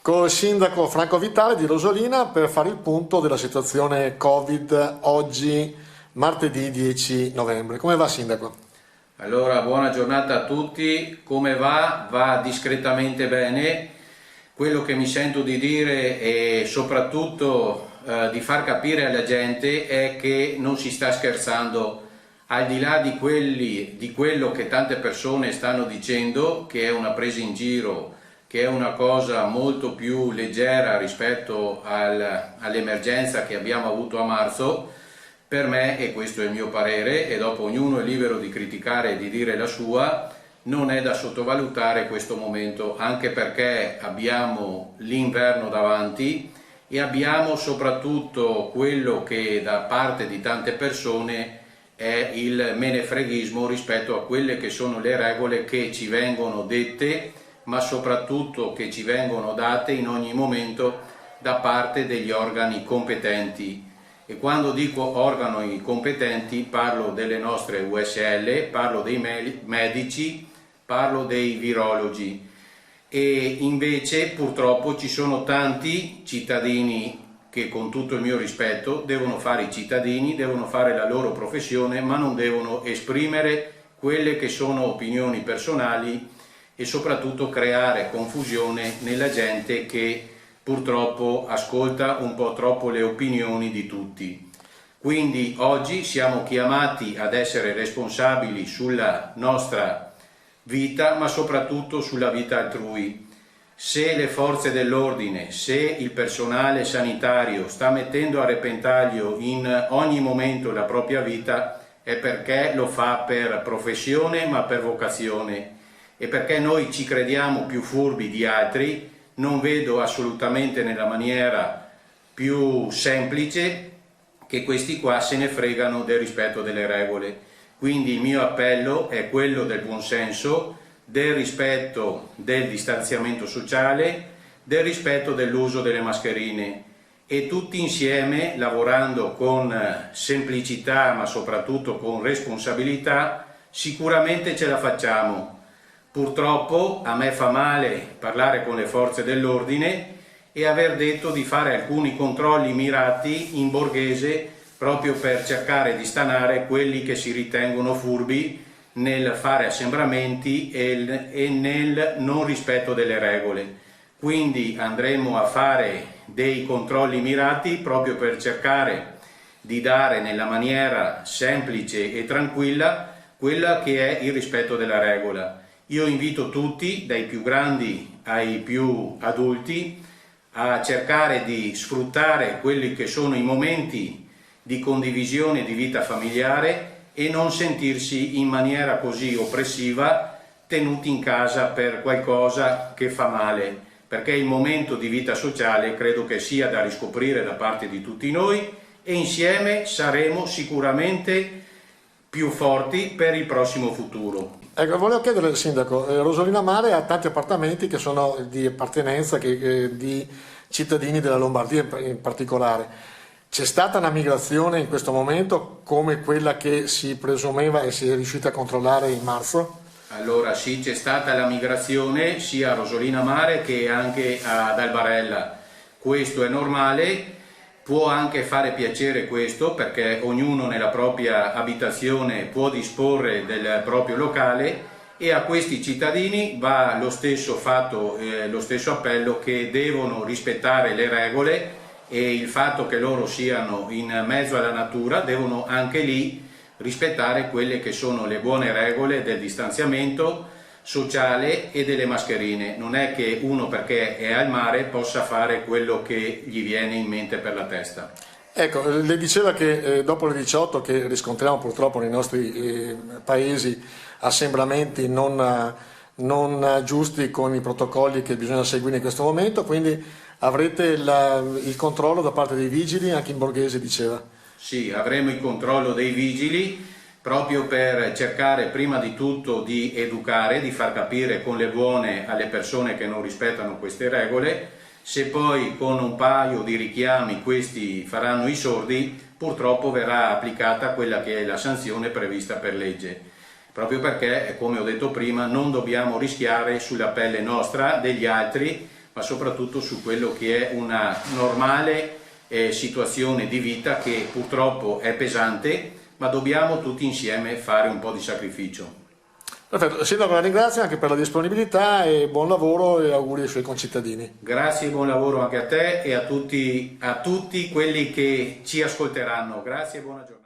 Col sindaco Franco Vitale di Rosolina per fare il punto della situazione Covid oggi, martedì 10 novembre. Come va, sindaco? Allora, buona giornata a tutti. Come va? Va discretamente bene. Quello che mi sento di dire e soprattutto di far capire alla gente è che non si sta scherzando, al di là di quello che tante persone stanno dicendo, che è una presa in giro, che è una cosa molto più leggera rispetto all'emergenza che abbiamo avuto a marzo. Per me, e questo è il mio parere, e dopo ognuno è libero di criticare e di dire la sua, non è da sottovalutare questo momento, anche perché abbiamo l'inverno davanti e abbiamo soprattutto quello che da parte di tante persone è il menefreghismo rispetto a quelle che sono le regole che ci vengono dette, ma soprattutto che ci vengono date in ogni momento da parte degli organi competenti. E quando dico organi competenti parlo delle nostre USL, parlo dei medici, parlo dei virologi. E invece purtroppo ci sono tanti cittadini che, con tutto il mio rispetto, devono fare i cittadini, devono fare la loro professione, ma non devono esprimere quelle che sono opinioni personali e soprattutto creare confusione nella gente che purtroppo ascolta un po' troppo le opinioni di tutti. Quindi oggi siamo chiamati ad essere responsabili sulla nostra vita, ma soprattutto sulla vita altrui. Se le forze dell'ordine, se il personale sanitario sta mettendo a repentaglio in ogni momento la propria vita, è perché lo fa per professione, ma per vocazione, e perché noi ci crediamo più furbi di altri. Non vedo assolutamente nella maniera più semplice che questi qua se ne fregano del rispetto delle regole. Quindi il mio appello è quello del buonsenso, del rispetto del distanziamento sociale, del rispetto dell'uso delle mascherine, e tutti insieme, lavorando con semplicità ma soprattutto con responsabilità, sicuramente ce la facciamo. Purtroppo a me fa male parlare con le forze dell'ordine e aver detto di fare alcuni controlli mirati in borghese proprio per cercare di stanare quelli che si ritengono furbi nel fare assembramenti e nel non rispetto delle regole. Quindi andremo a fare dei controlli mirati proprio per cercare di dare nella maniera semplice e tranquilla quella che è il rispetto della regola. Io invito tutti, dai più grandi ai più adulti, a cercare di sfruttare quelli che sono i momenti di condivisione di vita familiare e non sentirsi in maniera così oppressiva tenuti in casa per qualcosa che fa male, perché il momento di vita sociale credo che sia da riscoprire da parte di tutti noi, e insieme saremo sicuramente più forti per il prossimo futuro. Ecco, volevo chiedere al sindaco, Rosolina Mare ha tanti appartamenti che sono di appartenenza di cittadini della Lombardia in particolare. C'è stata una migrazione in questo momento come quella che si presumeva e si è riuscita a controllare in marzo? Allora sì, c'è stata la migrazione sia a Rosolina Mare che anche ad Albarella. Questo è normale. Può anche fare piacere questo, perché ognuno nella propria abitazione può disporre del proprio locale, e a questi cittadini va lo stesso fatto, lo stesso appello, che devono rispettare le regole, e il fatto che loro siano in mezzo alla natura devono anche lì rispettare quelle che sono le buone regole del distanziamento sociale e delle mascherine. Non è che uno, perché è al mare, possa fare quello che gli viene in mente per la testa. Ecco, le diceva che dopo le 18 che riscontriamo purtroppo nei nostri paesi assembramenti non giusti con i protocolli che bisogna seguire in questo momento, quindi avrete il controllo da parte dei vigili anche in borghese, diceva. Sì, avremo il controllo dei vigili, proprio per cercare prima di tutto di educare, di far capire con le buone alle persone che non rispettano queste regole. Se poi con un paio di richiami questi faranno i sordi, purtroppo verrà applicata quella che è la sanzione prevista per legge, proprio perché, come ho detto prima, non dobbiamo rischiare sulla pelle nostra, degli altri, ma soprattutto su quello che è una normale situazione di vita che purtroppo è pesante, ma dobbiamo tutti insieme fare un po' di sacrificio. Perfetto, Sindaco, la ringrazio anche per la disponibilità e buon lavoro e auguri ai suoi concittadini. Grazie, buon lavoro anche a te e a tutti quelli che ci ascolteranno. Grazie e buona giornata.